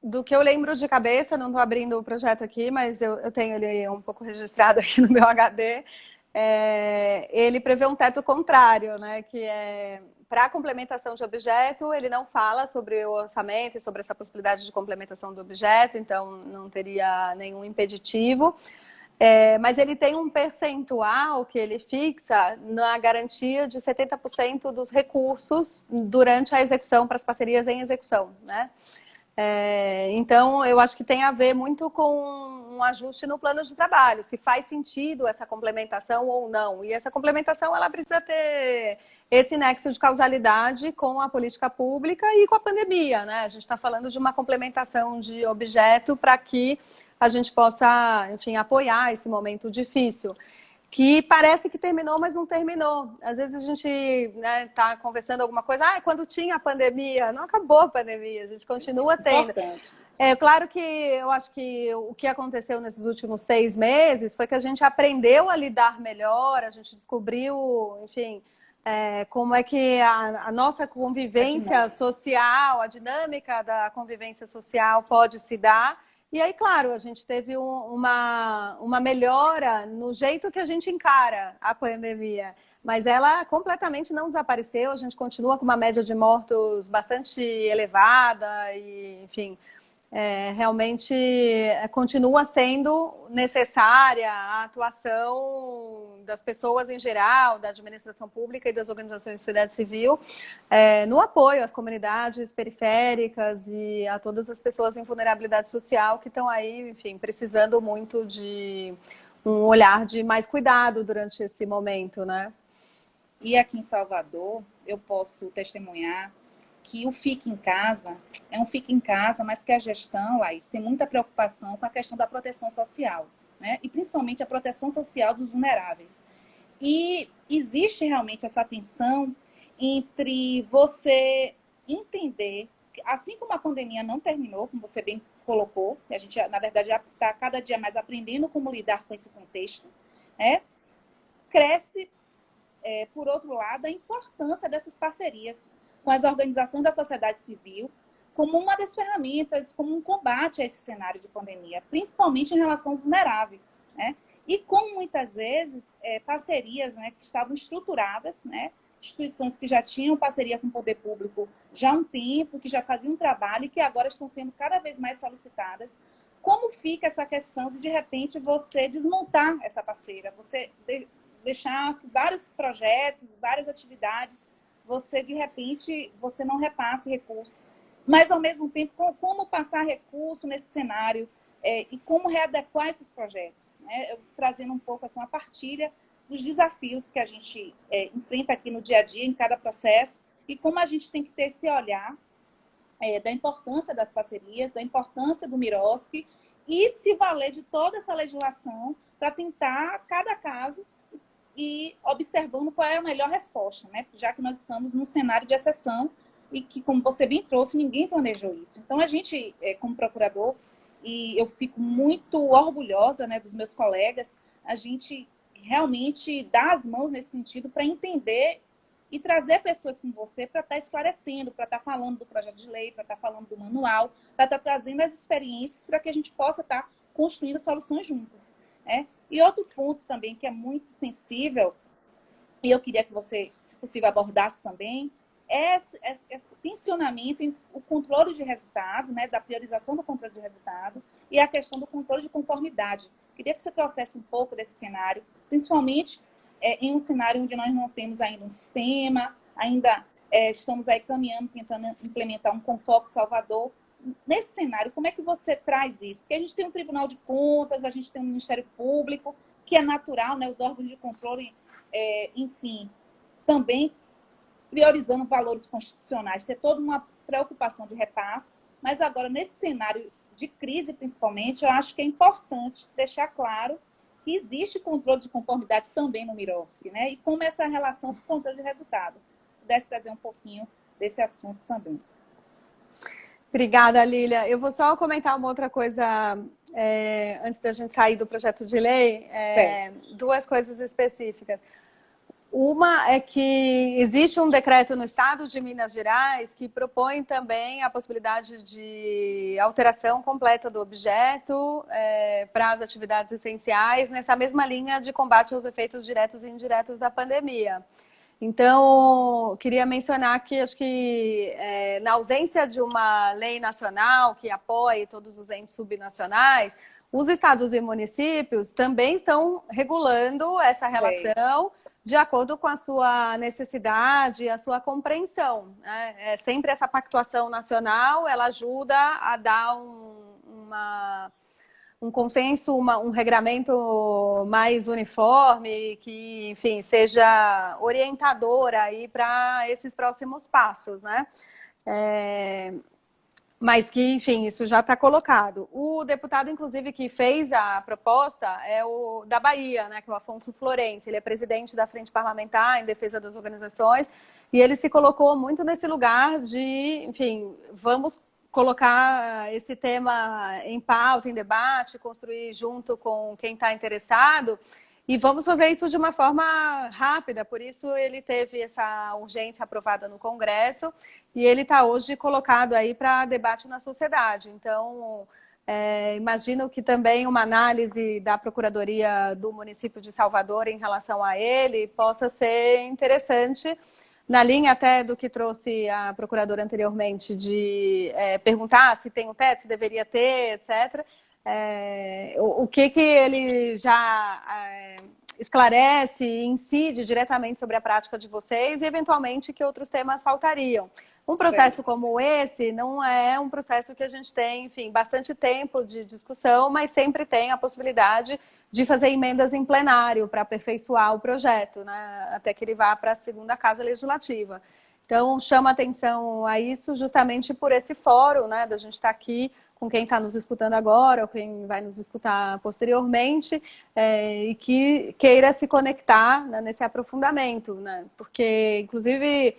do que eu lembro de cabeça, não estou abrindo o projeto aqui, mas eu tenho ele um pouco registrado aqui no meu HD, ele prevê um teto contrário, né? Que é para a complementação de objeto, ele não fala sobre o orçamento e sobre essa possibilidade de complementação do objeto, então não teria nenhum impeditivo. Mas ele tem um percentual que ele fixa na garantia de 70% dos recursos durante a execução, para as parcerias em execução, né? Então, eu acho que tem a ver muito com um ajuste no plano de trabalho, se faz sentido essa complementação ou não. E essa complementação, ela precisa ter esse nexo de causalidade com a política pública e com a pandemia, né? A gente está falando de uma complementação de objeto para que a gente possa, enfim, apoiar esse momento difícil, que parece que terminou, mas não terminou. Às vezes a gente está conversando alguma coisa, quando tinha a pandemia, não acabou a pandemia, a gente continua tendo. Importante. Claro que eu acho que o que aconteceu nesses últimos 6 meses foi que a gente aprendeu a lidar melhor, a gente descobriu, enfim, como é que a nossa convivência social, a dinâmica da convivência social pode se dar. E aí, claro, a gente teve uma melhora no jeito que a gente encara a pandemia, mas ela completamente não desapareceu, a gente continua com uma média de mortos bastante elevada e, enfim, realmente continua sendo necessária a atuação das pessoas em geral, da administração pública e das organizações de sociedade civil no apoio às comunidades periféricas e a todas as pessoas em vulnerabilidade social que estão aí, enfim, precisando muito de um olhar de mais cuidado durante esse momento, né? E aqui em Salvador, eu posso testemunhar que o Fique em Casa é um Fique em Casa, mas que a gestão, Laís, tem muita preocupação com a questão da proteção social, né? E principalmente a proteção social dos vulneráveis. E existe realmente essa tensão entre você entender assim como a pandemia não terminou, como você bem colocou, a gente, na verdade, já está cada dia mais aprendendo como lidar com esse contexto, né? Cresce, por outro lado, a importância dessas parcerias com as organizações da sociedade civil, como uma das ferramentas, como um combate a esse cenário de pandemia, principalmente em relação aos vulneráveis, né? E como muitas vezes parcerias, né, que estavam estruturadas, né, instituições que já tinham parceria com o poder público já há um tempo, que já faziam um trabalho e que agora estão sendo cada vez mais solicitadas. Como fica essa questão de repente, você desmontar essa parceira, você deixar vários projetos, várias atividades, você, de repente, você não repasse recursos. Mas, ao mesmo tempo, como passar recurso nesse cenário e como readequar esses projetos, né? Trazendo um pouco aqui uma partilha dos desafios que a gente enfrenta aqui no dia a dia, em cada processo, e como a gente tem que ter esse olhar da importância das parcerias, da importância do Miroski, e se valer de toda essa legislação para tentar, cada caso, e observando qual é a melhor resposta, né? Já que nós estamos num cenário de exceção e que, como você bem trouxe, ninguém planejou isso. Então, a gente, como procurador, e eu fico muito orgulhosa, né, dos meus colegas, a gente realmente dá as mãos nesse sentido para entender e trazer pessoas como você para estar esclarecendo, para estar falando do projeto de lei, para estar falando do manual, para estar trazendo as experiências para que a gente possa estar construindo soluções juntas, né? E outro ponto também que é muito sensível, e eu queria que você, se possível, abordasse também, é esse tensionamento em o controle de resultado, né, da priorização do controle de resultado e a questão do controle de conformidade. Queria que você trouxesse um pouco desse cenário, principalmente em um cenário onde nós não temos ainda um sistema, ainda estamos aí caminhando, tentando implementar um Confoc Salvador. Nesse cenário, como é que você traz isso? Porque a gente tem um Tribunal de Contas, a gente tem um Ministério Público, que é natural, né, os órgãos de controle, enfim, também priorizando valores constitucionais, ter toda uma preocupação de repasse, mas agora, nesse cenário de crise, principalmente, eu acho que é importante deixar claro que existe controle de conformidade também no Miroski, né? E como essa relação com o controle de resultado. Pudesse trazer um pouquinho desse assunto também. Obrigada, Lília. Eu vou só comentar uma outra coisa antes da gente sair do projeto de lei. Duas coisas específicas. Uma é que existe um decreto no estado de Minas Gerais que propõe também a possibilidade de alteração completa do objeto para as atividades essenciais, nessa mesma linha de combate aos efeitos diretos e indiretos da pandemia. Então, queria mencionar que acho que na ausência de uma lei nacional que apoie todos os entes subnacionais, os estados e municípios também estão regulando essa relação de acordo com a sua necessidade e a sua compreensão, né? Sempre essa pactuação nacional, ela ajuda a dar um consenso, um regramento mais uniforme, que, enfim, seja orientador aí para esses próximos passos, né? Mas que, enfim, isso já está colocado. O deputado, inclusive, que fez a proposta é o da Bahia, né, que é o Afonso Florencio. Ele é presidente da Frente Parlamentar em Defesa das Organizações e ele se colocou muito nesse lugar de, enfim, vamos colocar esse tema em pauta, em debate, construir junto com quem está interessado e vamos fazer isso de uma forma rápida. Por isso ele teve essa urgência aprovada no Congresso e ele está hoje colocado aí para debate na sociedade. Então, imagino que também uma análise da Procuradoria do município de Salvador em relação a ele possa ser interessante, na linha até do que trouxe a procuradora anteriormente, de perguntar se tem um teto, se deveria ter, etc. O que ele já esclarece e incide diretamente sobre a prática de vocês e, eventualmente, que outros temas faltariam. Um processo como esse não é um processo que a gente tem, enfim, bastante tempo de discussão, mas sempre tem a possibilidade de fazer emendas em plenário para aperfeiçoar o projeto, né, até que ele vá para a segunda casa legislativa. Então, chama atenção a isso justamente por esse fórum, né, da gente estar aqui com quem está nos escutando agora ou quem vai nos escutar posteriormente e que queira se conectar, né, nesse aprofundamento, né, porque, inclusive,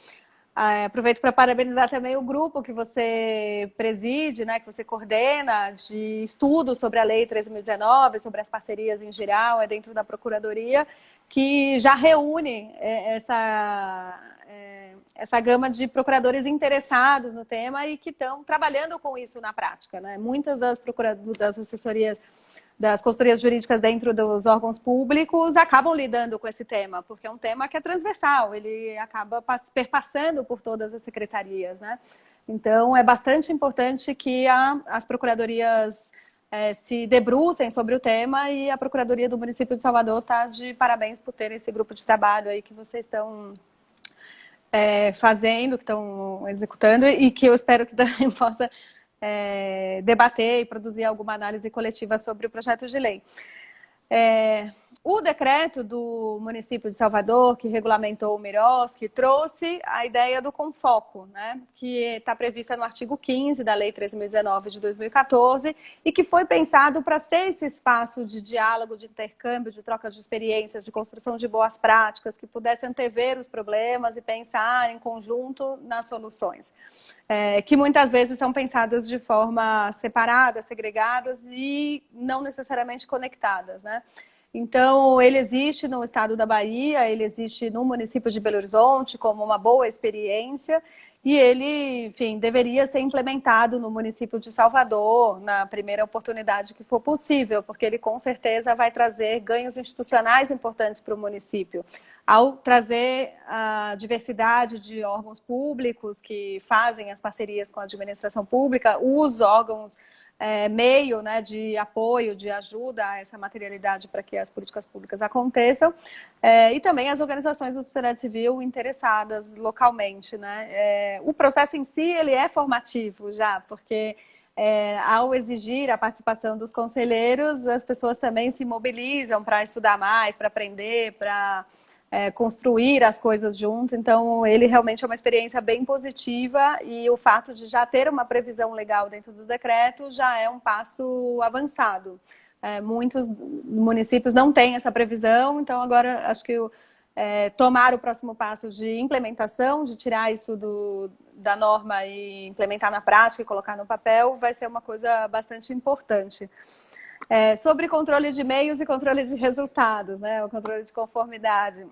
Aproveito para parabenizar também o grupo que você preside, né, que você coordena, de estudo sobre a Lei 13.019, sobre as parcerias em geral, dentro da Procuradoria, que já reúne essa gama de procuradores interessados no tema e que estão trabalhando com isso na prática, né? Muitas das assessorias, das consultorias jurídicas dentro dos órgãos públicos acabam lidando com esse tema, porque é um tema que é transversal, ele acaba perpassando por todas as secretarias, né? Então, é bastante importante que as procuradorias se debrucem sobre o tema, e a Procuradoria do município de Salvador está de parabéns por ter esse grupo de trabalho aí que vocês estão fazendo, que estão executando, e que eu espero que também possa debater e produzir alguma análise coletiva sobre o projeto de lei. O decreto do município de Salvador, que regulamentou o Miroski, trouxe a ideia do Confoco, né, que está prevista no artigo 15 da Lei 13.019 de 2014, e que foi pensado para ser esse espaço de diálogo, de intercâmbio, de troca de experiências, de construção de boas práticas, que pudesse antever os problemas e pensar em conjunto nas soluções, que muitas vezes são pensadas de forma separada, segregadas e não necessariamente conectadas, né? Então, ele existe no estado da Bahia, ele existe no município de Belo Horizonte como uma boa experiência, e ele, enfim, deveria ser implementado no município de Salvador na primeira oportunidade que for possível, porque ele com certeza vai trazer ganhos institucionais importantes para o município. Ao trazer a diversidade de órgãos públicos que fazem as parcerias com a administração pública, os órgãos meio, né, de apoio, de ajuda a essa materialidade para que as políticas públicas aconteçam, e também as organizações da sociedade civil interessadas localmente, né? O processo em si, ele é formativo já, porque ao exigir a participação dos conselheiros, as pessoas também se mobilizam para estudar mais, para aprender, para construir as coisas juntos. Então, ele realmente é uma experiência bem positiva, e o fato de já ter uma previsão legal dentro do decreto já é um passo avançado. Muitos municípios não têm essa previsão, então agora acho que tomar o próximo passo de implementação, de tirar isso da norma e implementar na prática e colocar no papel, vai ser uma coisa bastante importante. Sobre controle de meios e controle de resultados, né? O controle de conformidade.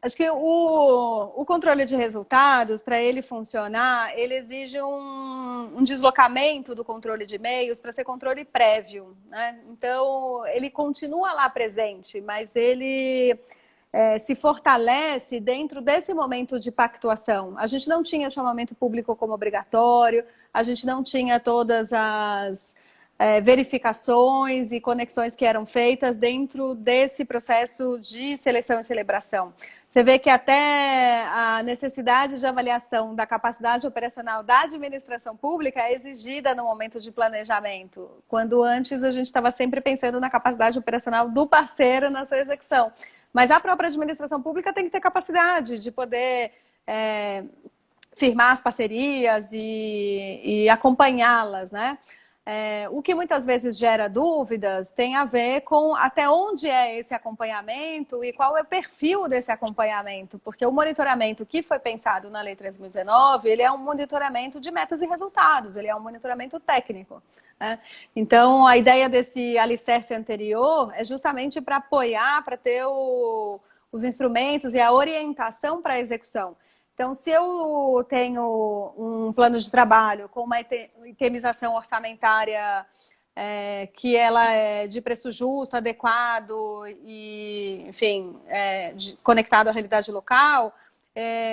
Acho que o controle de resultados, para ele funcionar, ele exige um deslocamento do controle de meios para ser controle prévio, né? Então, ele continua lá presente, mas ele se fortalece dentro desse momento de pactuação. A gente não tinha chamamento público como obrigatório, a gente não tinha todas as verificações e conexões que eram feitas dentro desse processo de seleção e celebração. Você vê que até a necessidade de avaliação da capacidade operacional da administração pública é exigida no momento de planejamento, quando antes a gente estava sempre pensando na capacidade operacional do parceiro na sua execução. Mas a própria administração pública tem que ter capacidade de poder firmar as parcerias e acompanhá-las, né? O que muitas vezes gera dúvidas tem a ver com até onde é esse acompanhamento e qual é o perfil desse acompanhamento, porque o monitoramento que foi pensado na Lei 13.019, ele é um monitoramento de metas e resultados, ele é um monitoramento técnico, né? Então, a ideia desse alicerce anterior é justamente para apoiar, para ter os instrumentos e a orientação para a execução. Então, se eu tenho um plano de trabalho com uma itemização orçamentária que ela é de preço justo, adequado e, enfim, conectado à realidade local,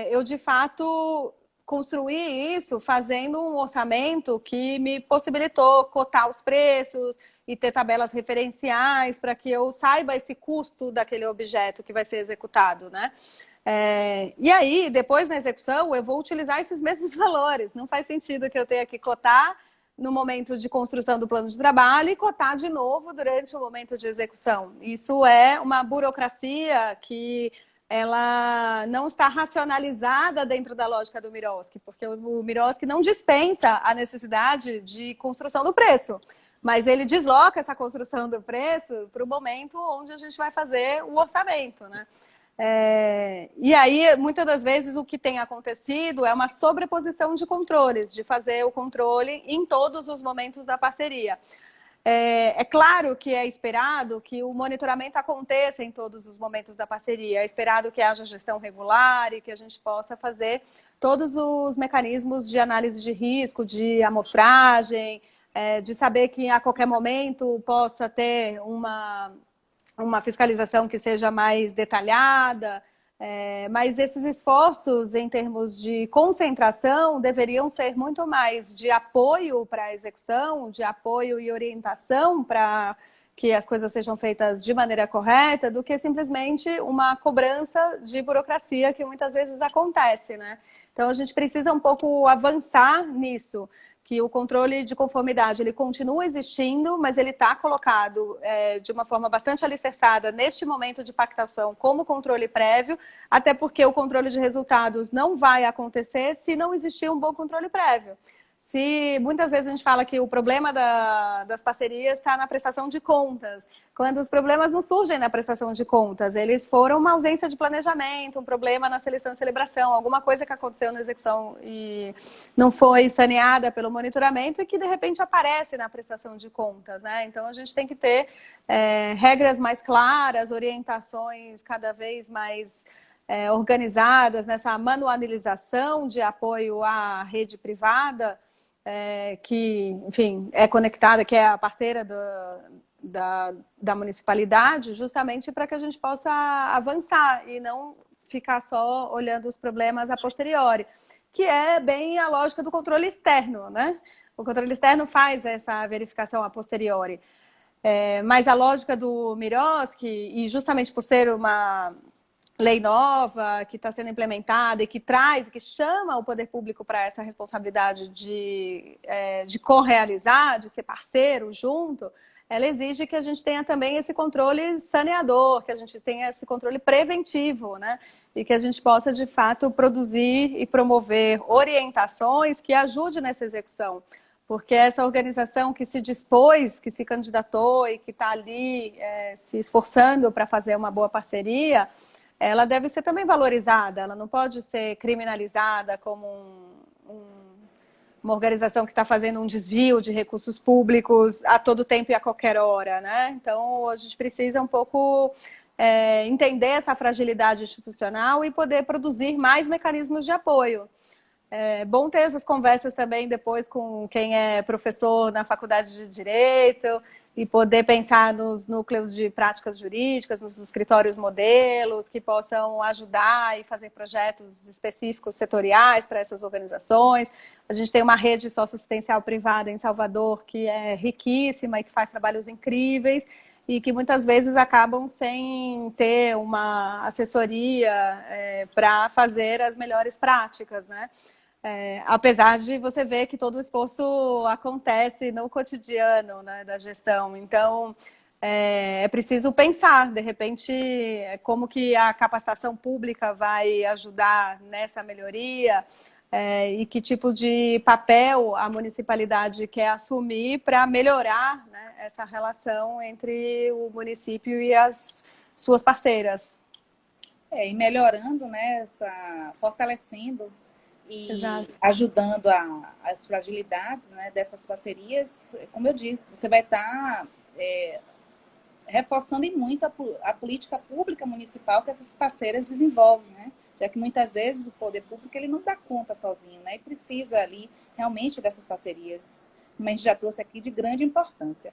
eu, de fato, construí isso fazendo um orçamento que me possibilitou cotar os preços e ter tabelas referenciais para que eu saiba esse custo daquele objeto que vai ser executado, né? E aí, depois na execução, eu vou utilizar esses mesmos valores. Não faz sentido que eu tenha que cotar no momento de construção do plano de trabalho e cotar de novo durante o momento de execução. Isso é uma burocracia que ela não está racionalizada dentro da lógica do Miroski, porque o Miroski não dispensa a necessidade de construção do preço, mas ele desloca essa construção do preço para o momento onde a gente vai fazer o orçamento, né? E aí, muitas das vezes, o que tem acontecido é uma sobreposição de controles, de fazer o controle em todos os momentos da parceria. É claro que é esperado que o monitoramento aconteça em todos os momentos da parceria, é esperado que haja gestão regular e que a gente possa fazer todos os mecanismos de análise de risco, de amostragem, de saber que a qualquer momento possa ter uma fiscalização que seja mais detalhada, mas esses esforços em termos de concentração deveriam ser muito mais de apoio para a execução, de apoio e orientação para que as coisas sejam feitas de maneira correta, do que simplesmente uma cobrança de burocracia que muitas vezes acontece, né? Então a gente precisa um pouco avançar nisso, que o controle de conformidade ele continua existindo, mas ele está colocado de uma forma bastante alicerçada neste momento de pactação como controle prévio, até porque o controle de resultados não vai acontecer se não existir um bom controle prévio. Se muitas vezes a gente fala que o problema das parcerias está na prestação de contas, quando os problemas não surgem na prestação de contas, eles foram uma ausência de planejamento, um problema na seleção e celebração, alguma coisa que aconteceu na execução e não foi saneada pelo monitoramento e que de repente aparece na prestação de contas, né? Então a gente tem que ter regras mais claras, orientações cada vez mais organizadas nessa manualização de apoio à rede privada, que, enfim, é conectada, que é a parceira da municipalidade, justamente para que a gente possa avançar e não ficar só olhando os problemas a posteriori, que é bem a lógica do controle externo, né? O controle externo faz essa verificação a posteriori. Mas a lógica do Miroski, e justamente por ser uma lei nova que está sendo implementada e que traz, que chama o poder público para essa responsabilidade de correalizar, de ser parceiro junto, ela exige que a gente tenha também esse controle saneador, que a gente tenha esse controle preventivo, né? E que a gente possa, de fato, produzir e promover orientações que ajudem nessa execução. Porque essa organização que se dispôs, que se candidatou e que está ali se esforçando para fazer uma boa parceria, ela deve ser também valorizada, ela não pode ser criminalizada como uma organização que está fazendo um desvio de recursos públicos a todo tempo e a qualquer hora, né? Então, a gente precisa um pouco entender essa fragilidade institucional e poder produzir mais mecanismos de apoio. É bom ter essas conversas também depois com quem é professor na faculdade de Direito e poder pensar nos núcleos de práticas jurídicas, nos escritórios modelos que possam ajudar e fazer projetos específicos setoriais para essas organizações. A gente tem uma rede socioassistencial privada em Salvador que é riquíssima e que faz trabalhos incríveis e que muitas vezes acabam sem ter uma assessoria para fazer as melhores práticas, né? Apesar de você ver que todo o esforço acontece no cotidiano, né, da gestão. Então, é preciso pensar, de repente, como que a capacitação pública vai ajudar nessa melhoria e que tipo de papel a municipalidade quer assumir para melhorar, né, essa relação entre o município e as suas parceiras. E melhorando, né, fortalecendo e Exato. ajudando as fragilidades, né, dessas parcerias, como eu digo, você vai estar reforçando e muito a política pública municipal que essas parceiras desenvolvem, né? Já que muitas vezes o poder público ele não dá conta sozinho, né? E precisa ali realmente dessas parcerias, como a gente já trouxe aqui, de grande importância.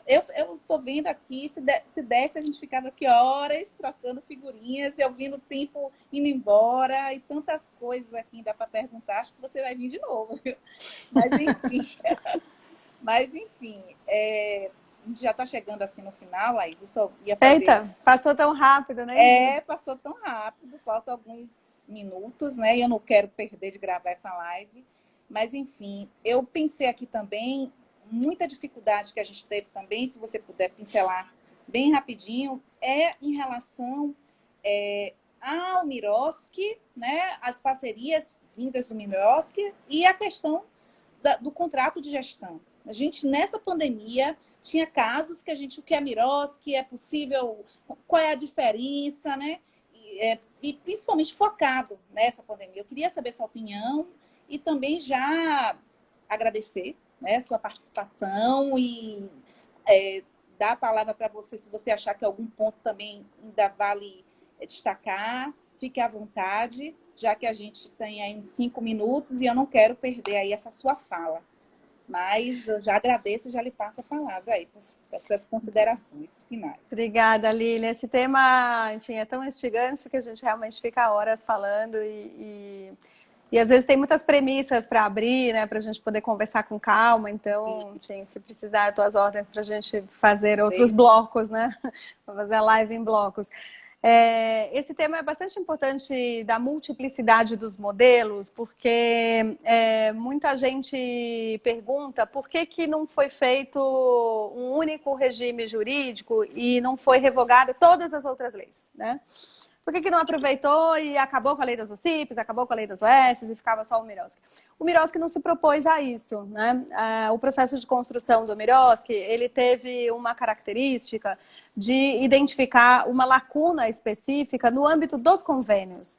Eu estou vendo aqui, se desse, a gente ficava aqui horas trocando figurinhas e ouvindo o tempo indo embora e tanta coisa aqui ainda para perguntar. Acho que você vai vir de novo, viu? Mas enfim, a gente já está chegando assim no final, Laís. Eu só ia fazer... Eita, passou tão rápido, né? Passou tão rápido, faltam alguns minutos, né? E eu não quero perder de gravar essa live. Mas enfim, eu pensei aqui também muita dificuldade que a gente teve também, se você puder pincelar bem rapidinho, em relação ao Miroski, né, as parcerias vindas do Miroski e a questão do contrato de gestão. A gente, nessa pandemia, tinha casos que o que é Miroski, é possível, qual é a diferença, né? e principalmente focado nessa pandemia. Eu queria saber sua opinião e também já agradecer, né, sua participação e dar a palavra para você, se você achar que algum ponto também ainda vale destacar, fique à vontade, já que a gente tem aí uns 5 minutos e eu não quero perder aí essa sua fala. Mas eu já agradeço e já lhe passo a palavra aí para as suas considerações finais. Obrigada, Lília. Esse tema, enfim, é tão instigante que a gente realmente fica horas falando e às vezes tem muitas premissas para abrir, né, para a gente poder conversar com calma. Então, enfim, se precisar, as tuas ordens para a gente fazer outros blocos, né? Vou fazer a live em blocos. Esse tema é bastante importante da multiplicidade dos modelos, porque muita gente pergunta por que não foi feito um único regime jurídico e não foi revogada todas as outras leis, né? Por que não aproveitou e acabou com a lei das OCIPs, acabou com a lei das OS e ficava só o Miroski? O Miroski não se propôs a isso, né? O processo de construção do Miroski, ele teve uma característica de identificar uma lacuna específica no âmbito dos convênios.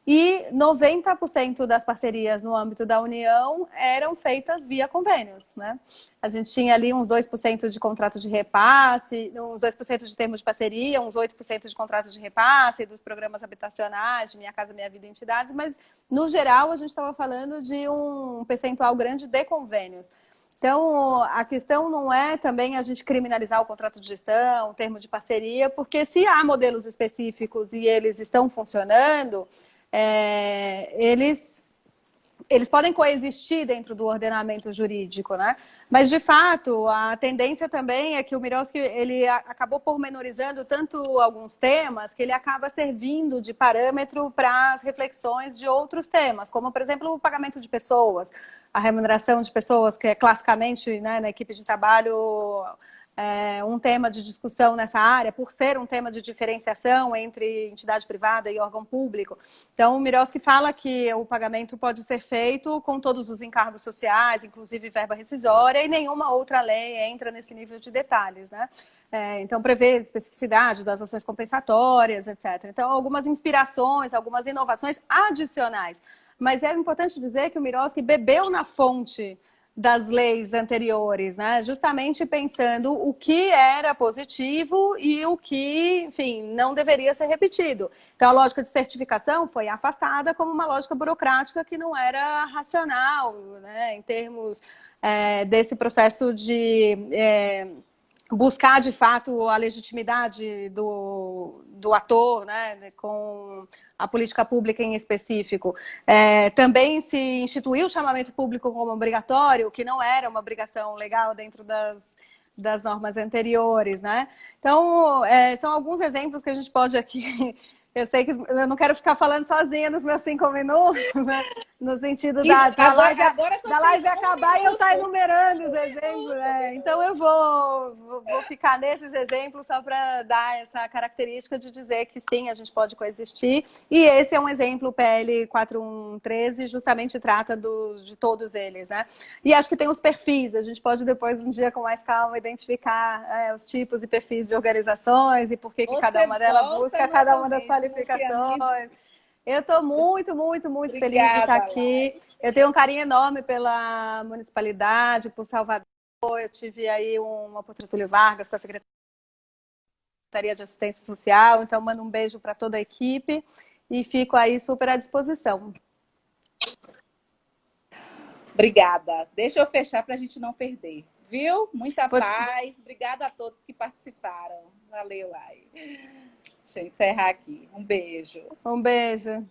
E 90% das parcerias no âmbito da União eram feitas via convênios, né? A gente tinha ali uns 2% de contrato de repasse, uns 2% de termo de parceria, uns 8% de contrato de repasse dos programas habitacionais, de Minha Casa Minha Vida Entidades, mas, no geral, a gente estava falando de um percentual grande de convênios. Então, a questão não é também a gente criminalizar o contrato de gestão, o termo de parceria, porque se há modelos específicos e eles estão funcionando, eles podem coexistir dentro do ordenamento jurídico, né? Mas, de fato, a tendência também é que o Miroski, ele acabou pormenorizando tanto alguns temas que ele acaba servindo de parâmetro para as reflexões de outros temas, como, por exemplo, o pagamento de pessoas, a remuneração de pessoas, que é classicamente, né, na equipe de trabalho um tema de discussão nessa área, por ser um tema de diferenciação entre entidade privada e órgão público. Então, o Miroski fala que o pagamento pode ser feito com todos os encargos sociais, inclusive verba rescisória, e nenhuma outra lei entra nesse nível de detalhes, né? Então, prevê especificidade das ações compensatórias, etc. Então, algumas inspirações, algumas inovações adicionais. Mas é importante dizer que o Miroski bebeu na fonte das leis anteriores, né? Justamente pensando o que era positivo e o que, enfim, não deveria ser repetido. Então, a lógica de certificação foi afastada como uma lógica burocrática que não era racional, né? Em termos desse processo de buscar, de fato, a legitimidade do ator, né, com a política pública em específico. Também se instituiu o chamamento público como obrigatório, que não era uma obrigação legal dentro das normas anteriores, né? Então, são alguns exemplos que a gente pode aqui... Eu sei que eu não quero ficar falando sozinha nos meus 5 minutos, né? No sentido da live acabar e eu estar enumerando os exemplos. Então, eu vou ficar nesses exemplos só para dar essa característica de dizer que sim, a gente pode coexistir. E esse é um exemplo, o PL 4113, justamente trata de todos eles, né? E acho que tem os perfis, a gente pode depois, um dia com mais calma, identificar os tipos e perfis de organizações e por que cada uma delas busca cada uma das qualificações. Eu estou muito, muito, muito Obrigada, feliz de estar aqui. Eu tenho um carinho enorme pela municipalidade, por Salvador. Eu tive aí uma por Getúlio Vargas com a Secretaria de Assistência Social. Então, mando um beijo para toda a equipe e fico aí super à disposição. Obrigada. Deixa eu fechar para a gente não perder. Viu? Muita paz. Obrigada a todos que participaram. Valeu, Lai. Deixa eu encerrar aqui. Um beijo. Um beijo.